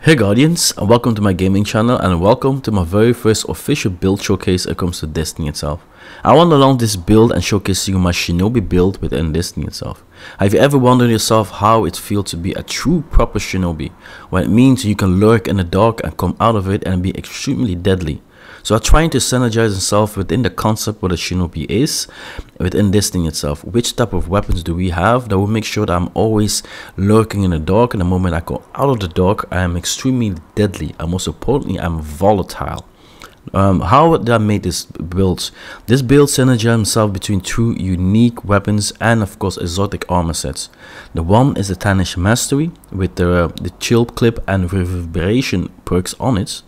Hey Guardians, and welcome to my gaming channel, and welcome to my very first official build showcase when it comes to Destiny itself. I want to launch this build and showcase you my Shinobi build within Destiny itself. Have you ever wondered yourself how it feels to be a true proper Shinobi, when it means you can lurk in the dark and come out of it and be extremely deadly? So I'm trying to synergize myself within the concept what a Shinobi is within Destiny itself. Which type of weapons do we have that will make sure that I'm always lurking in the dark, and the moment I go out of the dark I am extremely deadly, and most importantly I'm volatile. How did I make this build? This build synergizes himself between two unique weapons and of course exotic armor sets. The one is the Tinashi Mastery with the chill clip and reverberation perks on it,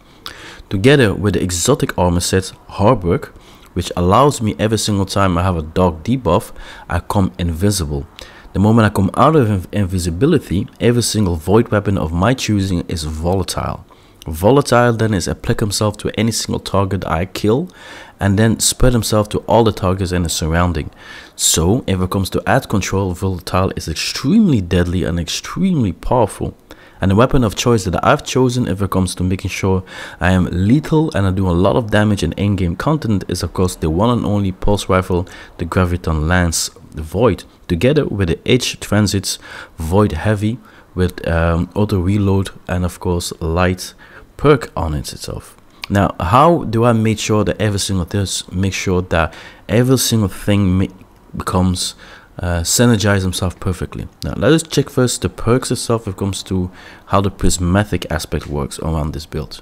together with the exotic armor set Hardwork, which allows me every single time I have a dark debuff I come invisible. The moment I come out of invisibility, every single void weapon of my choosing is volatile. Volatile then is apply himself to any single target I kill and then spread himself to all the targets in the surrounding. So if it comes to ad control, volatile is extremely deadly and extremely powerful. And the weapon of choice that I've chosen if it comes to making sure I am lethal and I do a lot of damage in in-game content is of course the one and only pulse rifle, the Graviton Lance Void, together with the H Transits Void Heavy with auto reload and of course light perk on it itself. Now how do I make sure that every single thing becomes synergize himself perfectly? Now let us check first the perks itself when it comes to how the prismatic aspect works around this build.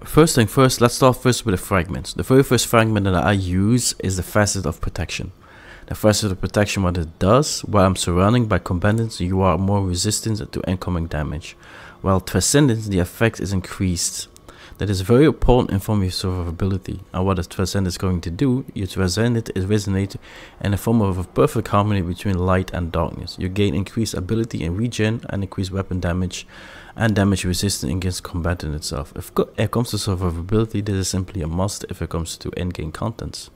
First thing first, let's start first with the fragments. The very first fragment that I use is the Facet of Protection. The Facet of Protection, what it does, while I'm surrounded by combatants, you are more resistant to incoming damage. While Transcendence, the effect is increased. That is very important in form of survivability, and what a Transcendence is going to do, your Transcendence is resonate in a form of a perfect harmony between light and darkness. You gain increased ability in regen and increased weapon damage and damage resistance against combatant itself. If it comes to survivability, this is simply a must if it comes to endgame contents.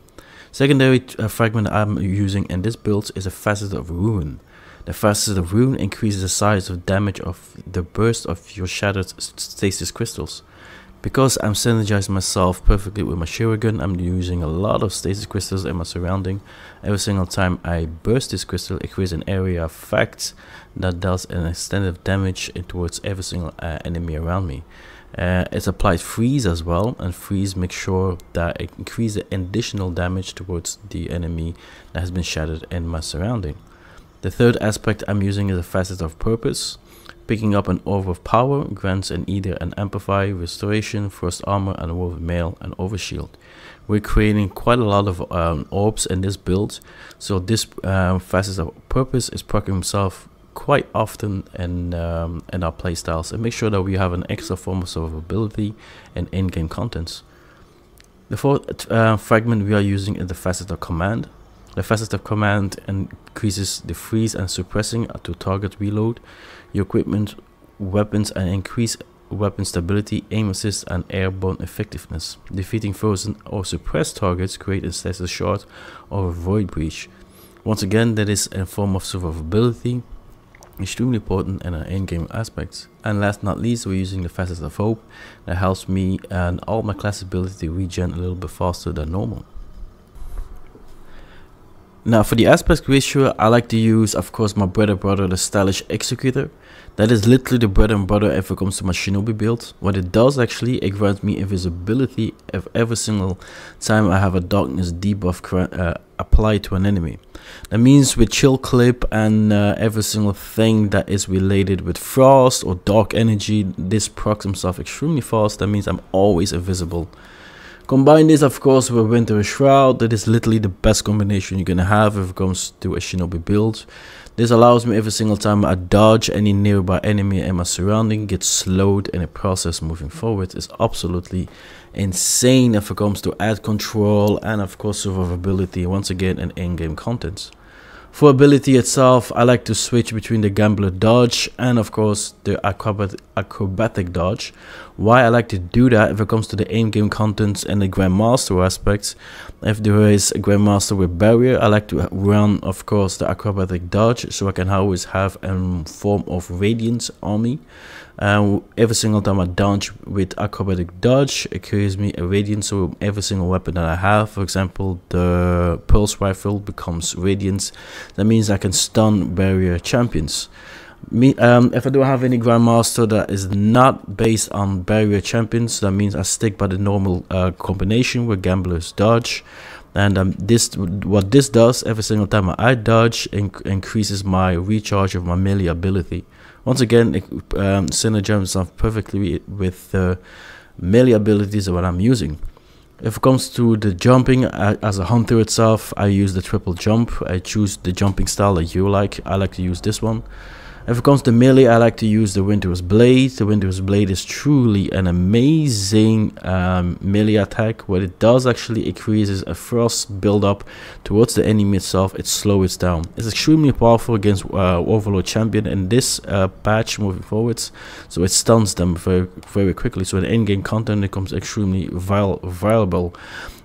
Secondary fragment I'm using in this build is a Facet of Ruin. The Facet of Ruin increases the size of damage of the burst of your shattered stasis crystals. Because I'm synergizing myself perfectly with my Shuriken, I'm using a lot of stasis crystals in my surrounding. Every single time I burst this crystal, it creates an area effect that does an extended damage towards every single enemy around me. It's applied freeze as well, and freeze makes sure that it increases additional damage towards the enemy that has been shattered in my surrounding. The third aspect I'm using is a Facet of Purpose. Picking up an Orb of Power grants either an Amplify, Restoration, Frost Armor, and Woven Mail, and Overshield. We're creating quite a lot of orbs in this build, so this Facet of Purpose is proccing himself quite often in our playstyles, and make sure that we have an extra form of survivability and in-game contents. The fourth fragment we are using is the Facet of Command. The Facet of Command increases the freeze and suppressing to target reload, your equipment, weapons, and increase weapon stability, aim assist, and airborne effectiveness. Defeating frozen or suppressed targets create a status shard or a void breach. Once again, that is a form of survivability, extremely important in our in-game aspects. And last not least, we're using the Facet of Hope that helps me and all my class ability regen a little bit faster than normal. Now for the aspect ratio, I like to use of course my bread and butter, the Stylish Executor. That is literally the bread and butter if it comes to my Shinobi build. What it does actually, it grants me invisibility if every single time I have a darkness debuff applied to an enemy. That means with chill clip and every single thing that is related with frost or dark energy, this procs himself extremely fast. That means I'm always invisible. Combine this of course with Winter Shroud. That is literally the best combination you're gonna have if it comes to a Shinobi build. This allows me every single time I dodge any nearby enemy in my surrounding, get slowed in the process moving forward. It's absolutely insane if it comes to ad control and of course survivability, once again, and in-game contents. For ability itself, I like to switch between the Gambler Dodge and of course the Acrobatic Dodge. Why I like to do that, if it comes to the in-game contents and the Grandmaster aspects, if there is a Grandmaster with barrier, I like to run of course the Acrobatic Dodge, so I can always have a form of Radiance on me. Every single time I dodge with Acrobatic Dodge, it gives me a Radiance, so every single weapon that I have, for example the Pulse Rifle becomes Radiance. That means I can stun barrier champions. If I don't have any Grandmaster that is not based on barrier champions, that means I stick by the normal combination with Gambler's Dodge. And what this does, every single time I dodge, increases my recharge of my melee ability. Once again, it synergizes perfectly with the melee abilities that I'm using. If it comes to the jumping, as a hunter itself, I use the triple jump. I choose the jumping style that you like. I like to use this one. If it comes to melee, I like to use the Winter's Blade. The Winter's Blade is truly an amazing melee attack. What it does actually, it creates a frost build-up towards the enemy itself. It slows it down. It's extremely powerful against Overlord Champion in this patch moving forwards. So it stuns them very, very quickly. So in in-game content, it becomes extremely viable.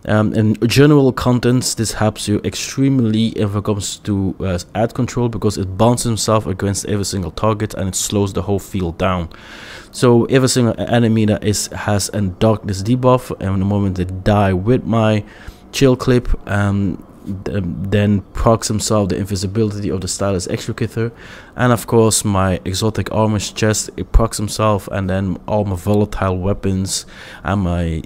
In general contents, this helps you extremely if it comes to ad control, because it bounces himself against every single target and it slows the whole field down. So every single enemy that has a darkness debuff, and the moment they die with my chill clip, then procs himself the invisibility of the Stylus Executor, and of course my exotic armor's chest, it procs himself, and then all my volatile weapons and my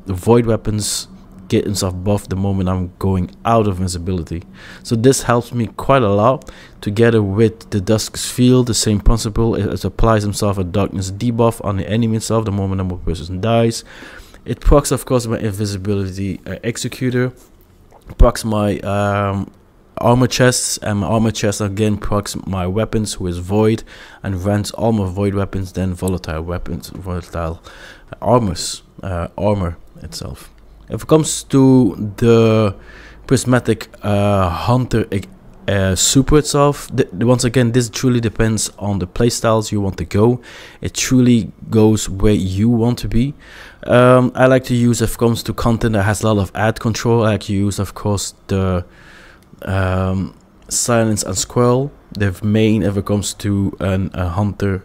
void weapons get himself buffed the moment I'm going out of invisibility. So this helps me quite a lot. Together with the Dusk's Field, the same principle, it applies himself a darkness debuff on the enemy itself the moment a person dies. It procs of course my invisibility executor, procs my armor chests, and my armor chest again procs my weapons, who is void, and rents all my void weapons, then volatile weapons, volatile armor itself. If it comes to the Prismatic Hunter super itself, once again, this truly depends on the playstyles you want to go. It truly goes where you want to be. I like to use, if it comes to content that has a lot of ad control, I like to use of course the Silence and Squirrel, the main if it comes to a hunter,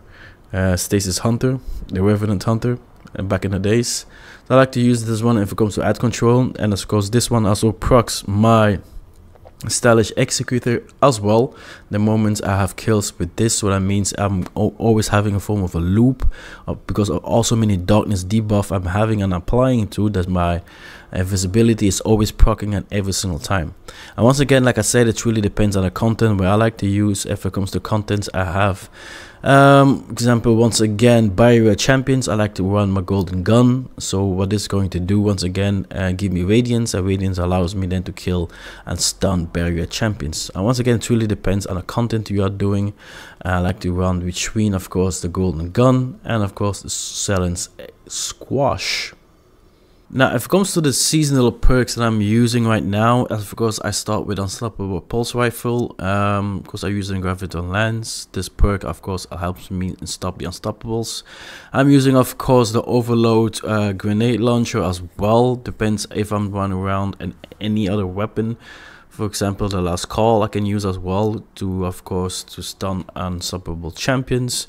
Stasis Hunter, the Revenant Hunter back in the days. So I like to use this one if it comes to ad control, and of course this one also procs my Stylish Executor as well the moment I have kills with this. So that means I'm always having a form of a loop, because of also many darkness debuff I'm having and applying to that, my visibility is always proccing at every single time. And once again, like I said, it really depends on the content. Where I like to use, if it comes to contents, I have example, once again, barrier champions, I like to run my golden gun. So what this is going to do, once again, give me radiance, and radiance allows me then to kill and stun barrier champions. And once again, it really depends on the content you are doing. I like to run between of course the golden gun and of course the silence squash. Now, if it comes to the seasonal perks that I'm using right now, of course, I start with Unstoppable Pulse Rifle, because I'm using Graviton Lens. This perk, of course, helps me stop the Unstoppables. I'm using, of course, the Overload Grenade Launcher as well. Depends if I'm running around and any other weapon. For example, the Last Call I can use as well to, of course, to stun Unstoppable champions.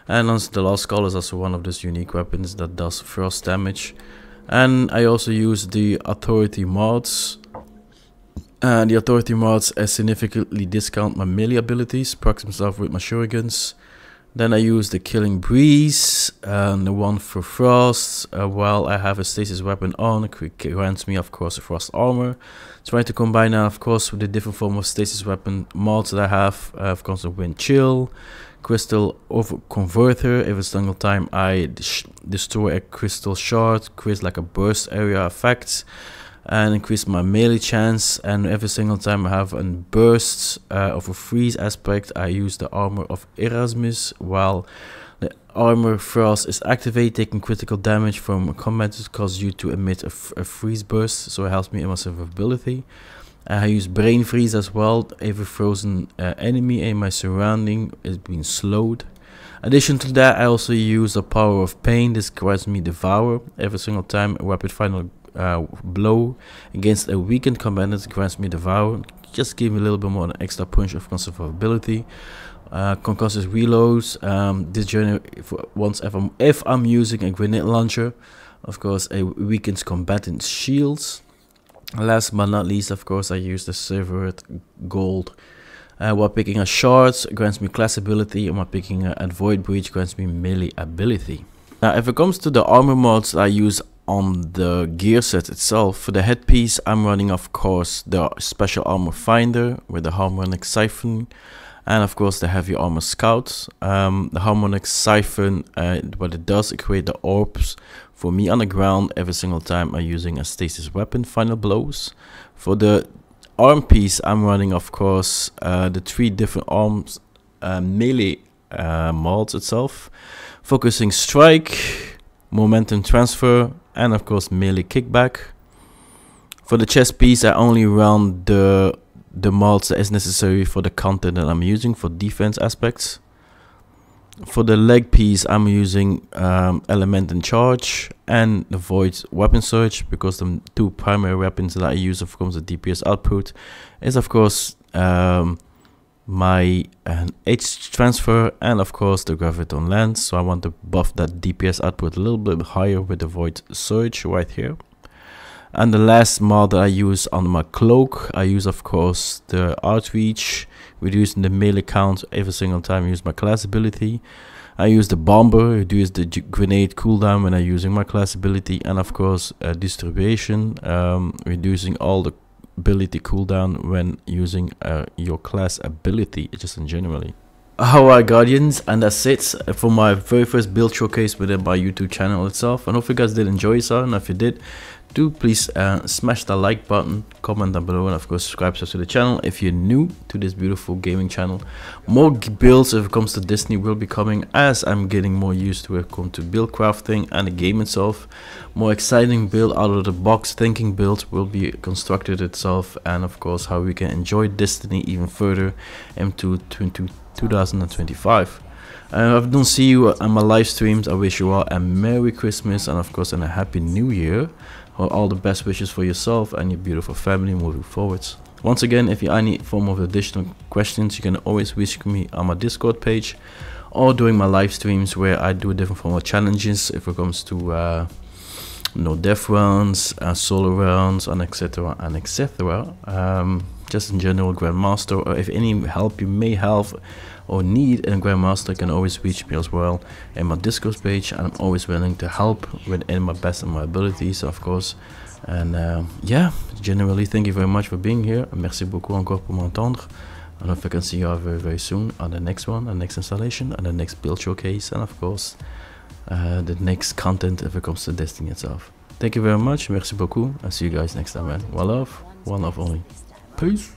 And the Last Call is also one of those unique weapons that does frost damage. And I also use the Authority mods. The Authority mods significantly discount my melee abilities, procs himself with my shurikens. Then I use the Killing Breeze and the one for Frost. While I have a stasis weapon on, it grants me of course a Frost armor. Trying to combine that of course with the different form of stasis weapon mods that I have. Of course the Wind Chill, Crystal Over Converter. Every single time I destroy a crystal shard, creates like a burst area effect and increase my melee chance. And every single time I have a burst of a freeze aspect, I use the Armor of Erasmus. While the Armor Frost is activated, taking critical damage from combat, it causes you to emit a freeze burst, so it helps me in my survivability. I use Brain Freeze as well. Every frozen enemy in my surrounding is being slowed. Addition to that, I also use the Power of Pain. This grants me Devour. Every single time a rapid final blow against a weakened combatant grants me Devour. Just give me a little bit more an extra punch of conservability. Concussive reloads. This journey, if I'm using a grenade launcher, of course, it weakens combatant shields. Last but not least, of course, I use the Silvered Gold. While picking a Shards grants me class ability, and while picking a Void Breach grants me melee ability. Now, if it comes to the armor mods I use on the gear set itself, for the headpiece, I'm running, of course, the Special Armor Finder with the Harmonic Siphon, and of course the Heavy Armor Scouts. The Harmonic Siphon, what it does, it creates the orbs for me on the ground every single time I'm using a stasis weapon, Final Blows. For the arm piece, I'm running, of course, the 3 different arms melee mods itself, focusing strike, momentum transfer, and of course melee kickback. For the chest piece, I only run the mods that is necessary for the content that I'm using for defense aspects. For the leg piece, I'm using Element and Charge and the Void Weapon Surge, because the 2 primary weapons that I use, of course, the DPS output is, of course, my H transfer and, of course, the Graviton Lance. So I want to buff that DPS output a little bit higher with the Void Surge right here. And the last mod that I use on my cloak, I use, of course, the Outreach, reducing the melee count every single time I use my class ability. I use the Bomber, reduce the grenade cooldown when I'm using my class ability, and of course Distribution, reducing all the ability cooldown when using your class ability, just in generally. Alright Guardians, and that's it for my very first build showcase within my YouTube channel itself. And hope you guys did enjoy yourself, and if you did, do please smash the like button, comment down below, and of course subscribe to the channel if you're new to this beautiful gaming channel. More builds if it comes to Destiny will be coming, as I'm getting more used to it when it comes to build crafting and the game itself. More exciting build, out of the box thinking builds will be constructed itself, and of course how we can enjoy Destiny even further into 2025. If I don't see you on my live streams, I wish you all a Merry Christmas and of course and a Happy New Year. All the best wishes for yourself and your beautiful family moving forwards. Once again, if you have any form of additional questions, you can always reach me on my Discord page or during my live streams, where I do a different form of challenges if it comes to no death rounds, solo rounds, and etc. and etc. Just in general, Grandmaster, or if any help you may have or need in Grandmaster, you can always reach me as well in my Discord page, and I'm always willing to help within my best of my abilities, of course. And yeah, generally, thank you very much for being here. Merci beaucoup encore pour m'entendre. And if I can see you all very, very soon on the next one, the next installation, and the next build showcase, and of course, the next content if it comes to Destiny itself. Thank you very much. Merci beaucoup. I'll see you guys next time, man. One love only. Peace.